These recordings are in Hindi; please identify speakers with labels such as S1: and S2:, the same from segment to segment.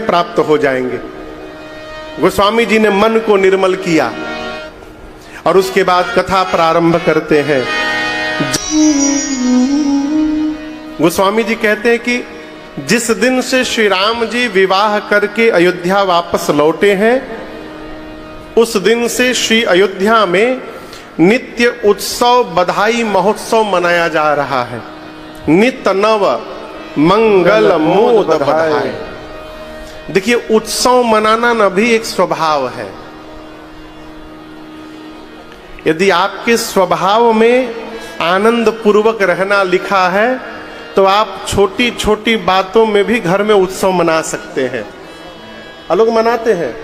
S1: प्राप्त हो जाएंगे। गोस्वामी जी ने मन को निर्मल किया और उसके बाद कथा प्रारंभ करते हैं। गोस्वामी जी कहते हैं कि जिस दिन से श्री राम जी विवाह करके अयोध्या वापस लौटे हैं, उस दिन से श्री अयोध्या में नित्य उत्सव बधाई महोत्सव मनाया जा रहा है। नित्य नव मंगल मोद बधाई। देखिए, उत्सव मनाना न भी एक स्वभाव है। यदि आपके स्वभाव में आनंद पूर्वक रहना लिखा है तो आप छोटी छोटी बातों में भी घर में उत्सव मना सकते हैं। लोग मनाते हैं।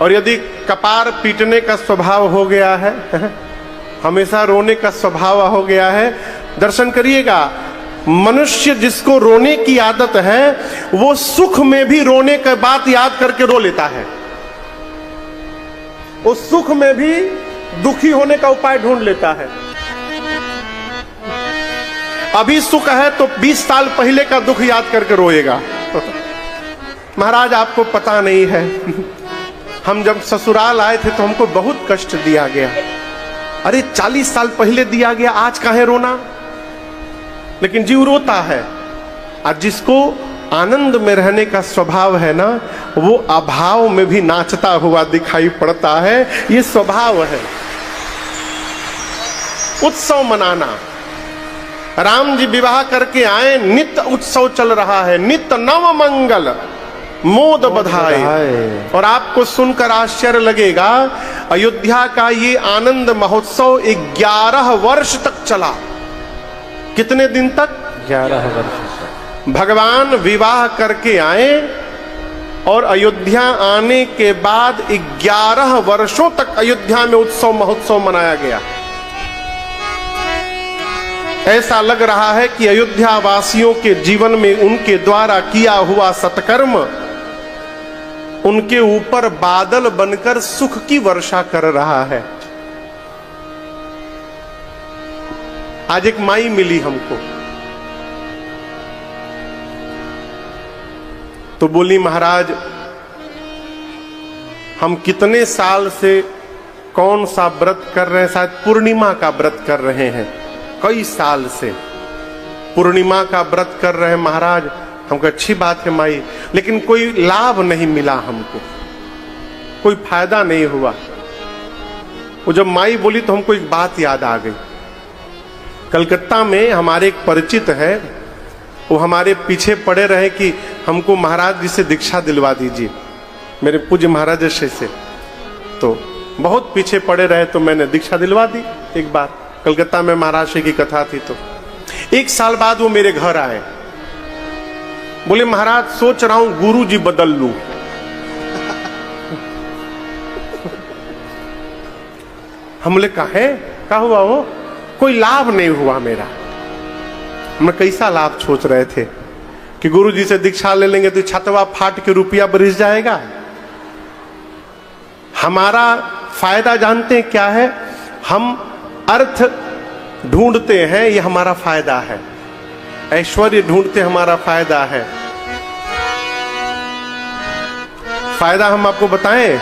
S1: और यदि कपार पीटने का स्वभाव हो गया है, हमेशा रोने का स्वभाव हो गया है, दर्शन करिएगा, मनुष्य जिसको रोने की आदत है वो सुख में भी रोने की बात याद करके रो लेता है। वो सुख में भी दुखी होने का उपाय ढूंढ लेता है। अभी सुख है तो 20 साल पहले का दुख याद करके रोएगा। महाराज, आपको पता नहीं है, हम जब ससुराल आए थे तो हमको बहुत कष्ट दिया गया। अरे 40 साल पहले दिया गया, आज काहे रोना? लेकिन जीव रोता है। और जिसको आनंद में रहने का स्वभाव है ना, वो अभाव में भी नाचता हुआ दिखाई पड़ता है। ये स्वभाव है। उत्सव मनाना। राम जी विवाह करके आए, नित्य उत्सव चल रहा है, नित्य नव मंगल मोद बधाई। और आपको सुनकर आश्चर्य लगेगा, अयोध्या का ये आनंद महोत्सव 11 वर्ष तक चला। कितने दिन तक? 11 वर्ष। भगवान विवाह करके आए और अयोध्या आने के बाद 11 वर्षों तक अयोध्या में उत्सव महोत्सव मनाया गया। ऐसा लग रहा है कि अयोध्या वासियों के जीवन में उनके द्वारा किया हुआ सत्कर्म उनके ऊपर बादल बनकर सुख की वर्षा कर रहा है। आज एक माई मिली हमको, तो बोली, महाराज हम कितने साल से कौन सा व्रत कर रहे हैं, शायद पूर्णिमा का व्रत कर रहे हैं। कई साल से पूर्णिमा का व्रत कर रहे हैं महाराज। हमको अच्छी बात है माई, लेकिन कोई लाभ नहीं मिला, हमको कोई फायदा नहीं हुआ। वो जब माई बोली तो हमको एक बात याद आ गई। कलकत्ता में हमारे एक परिचित है, वो हमारे पीछे पड़े रहे कि हमको महाराज जी से दीक्षा दिलवा दीजिए, मेरे पूज्य महाराज जी से। तो बहुत पीछे पड़े रहे तो मैंने दीक्षा दिलवा दी। एक बार कलकत्ता में महाराज जी की कथा थी, तो 1 साल बाद वो मेरे घर आए। बोले, महाराज सोच रहा हूं गुरु जी बदल लूं। हम बोले, क्या हुआ? वो कोई लाभ नहीं हुआ मेरा। हम कैसा लाभ सोच रहे थे कि गुरु जी से दीक्षा ले लेंगे तो छतवा फाट के रुपया बरिस जाएगा। हमारा फायदा जानते हैं क्या है? हम अर्थ ढूंढते हैं, ये हमारा फायदा है। ऐश्वर्य ढूंढते हमारा फायदा है। फायदा हम आपको बताएं,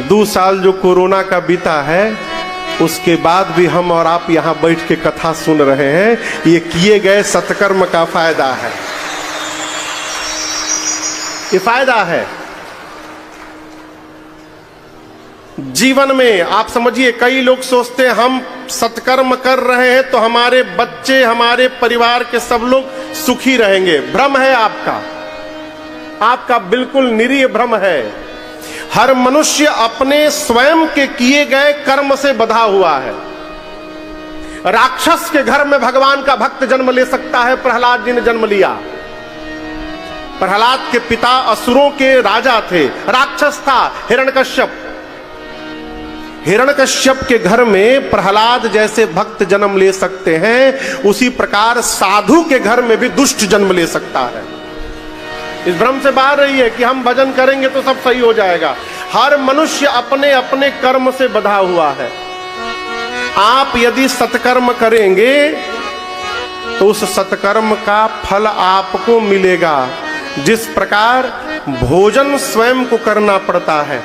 S1: 2 साल जो कोरोना का बीता है, उसके बाद भी हम और आप यहां बैठ के कथा सुन रहे हैं। ये किए गए सत्कर्म का फायदा है। ये फायदा है। जीवन में आप समझिए, कई लोग सोचते हैं हम सत्कर्म कर रहे हैं तो हमारे बच्चे, हमारे परिवार के सब लोग सुखी रहेंगे। भ्रम है आपका, आपका बिल्कुल निरीह भ्रम है। हर मनुष्य अपने स्वयं के किए गए कर्म से बंधा हुआ है। राक्षस के घर में भगवान का भक्त जन्म ले सकता है। प्रहलाद जी ने जन्म लिया। प्रहलाद के पिता असुरों के राजा थे, राक्षस था हिरण्यकश्यप। हिरण्यकश्यप के घर में प्रहलाद जैसे भक्त जन्म ले सकते हैं, उसी प्रकार साधु के घर में भी दुष्ट जन्म ले सकता है। इस भ्रम से बाहर रहिए कि हम भजन करेंगे तो सब सही हो जाएगा। हर मनुष्य अपने अपने कर्म से बंधा हुआ है। आप यदि सत्कर्म करेंगे तो उस सत्कर्म का फल आपको मिलेगा। जिस प्रकार भोजन स्वयं को करना पड़ता है।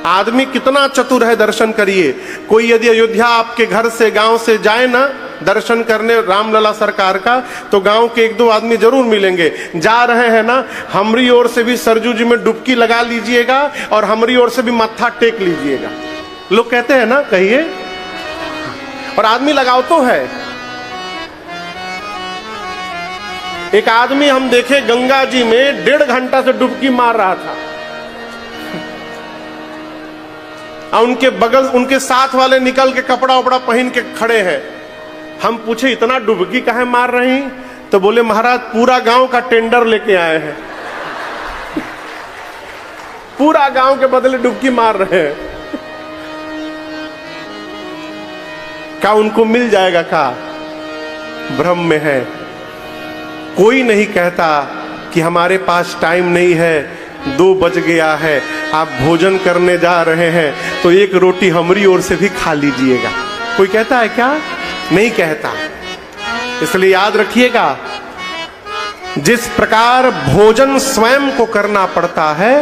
S1: आदमी कितना चतुर है, दर्शन करिए। कोई यदि अयोध्या आपके घर से गांव से जाए ना दर्शन करने रामलला सरकार का, तो गांव के एक दो आदमी जरूर मिलेंगे। जा रहे हैं ना, हमारी ओर से भी सरजू जी में डुबकी लगा लीजिएगा और हमारी ओर से भी मत्था टेक लीजिएगा। लोग कहते हैं ना, कहिए। और आदमी लगाओ तो है। एक आदमी हम देखे गंगा जी में 1.5 घंटा से डुबकी मार रहा था, और उनके बगल उनके साथ वाले निकल के कपड़ा उपड़ा पहन के खड़े हैं। हम पूछे इतना डुबकी काहे मार रहे हैं? तो बोले महाराज पूरा गांव का टेंडर लेके आए हैं, पूरा गांव के बदले डुबकी मार रहे हैं। क्या उनको मिल जाएगा? का भ्रम में है। कोई नहीं कहता कि हमारे पास टाइम नहीं है, 2 बज गया है, आप भोजन करने जा रहे हैं तो 1 रोटी हमारी ओर से भी खा लीजिएगा। कोई कहता है क्या? नहीं कहता। इसलिए याद रखिएगा, जिस प्रकार भोजन स्वयं को करना पड़ता है,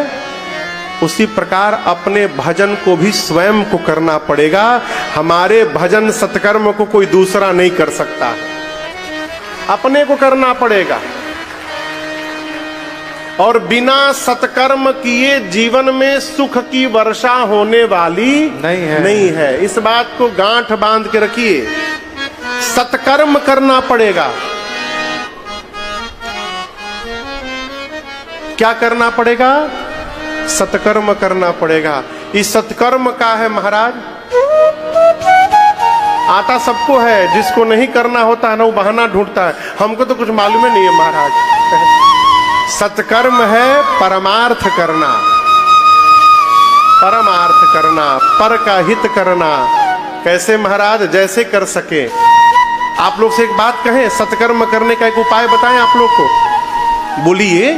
S1: उसी प्रकार अपने भजन को भी स्वयं को करना पड़ेगा। हमारे भजन सत्कर्म को कोई दूसरा नहीं कर सकता, अपने को करना पड़ेगा। और बिना सत्कर्म किए जीवन में सुख की वर्षा होने वाली नहीं है। इस बात को गांठ बांध के रखिए। सत्कर्म करना पड़ेगा। क्या करना पड़ेगा? सत्कर्म करना पड़ेगा। इस सत्कर्म का है महाराज, आता सबको है, जिसको नहीं करना होता है ना वो बहाना ढूंढता है। हमको तो कुछ मालूम ही नहीं है महाराज। सत्कर्म है परमार्थ करना, परमार्थ करना, पर का हित करना। कैसे महाराज? जैसे कर सके। आप लोग से एक बात कहें, सत्कर्म करने का एक उपाय बताएं आप लोग को। बोलिए,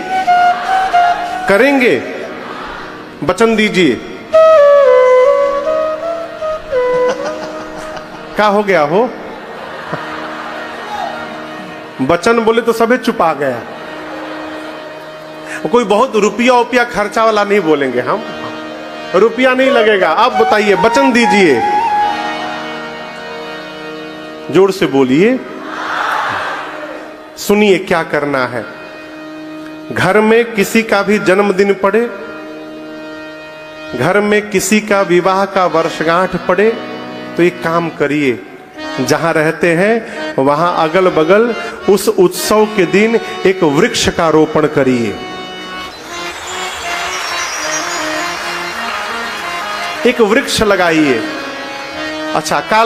S1: करेंगे? वचन दीजिए। क्या हो गया हो? वचन बोले तो सभी चुपा गया। कोई बहुत रुपया खर्चा वाला नहीं बोलेंगे हम, रुपया नहीं लगेगा। अब बताइए, वचन दीजिए, जोर से बोलिए। सुनिए क्या करना है। घर में किसी का भी जन्मदिन पड़े, घर में किसी का विवाह का वर्षगांठ पड़े, तो एक काम करिए, जहां रहते हैं वहां अगल बगल उस उत्सव के दिन एक वृक्ष का रोपण करिए। एक वृक्ष लगाइए। अच्छा, क्या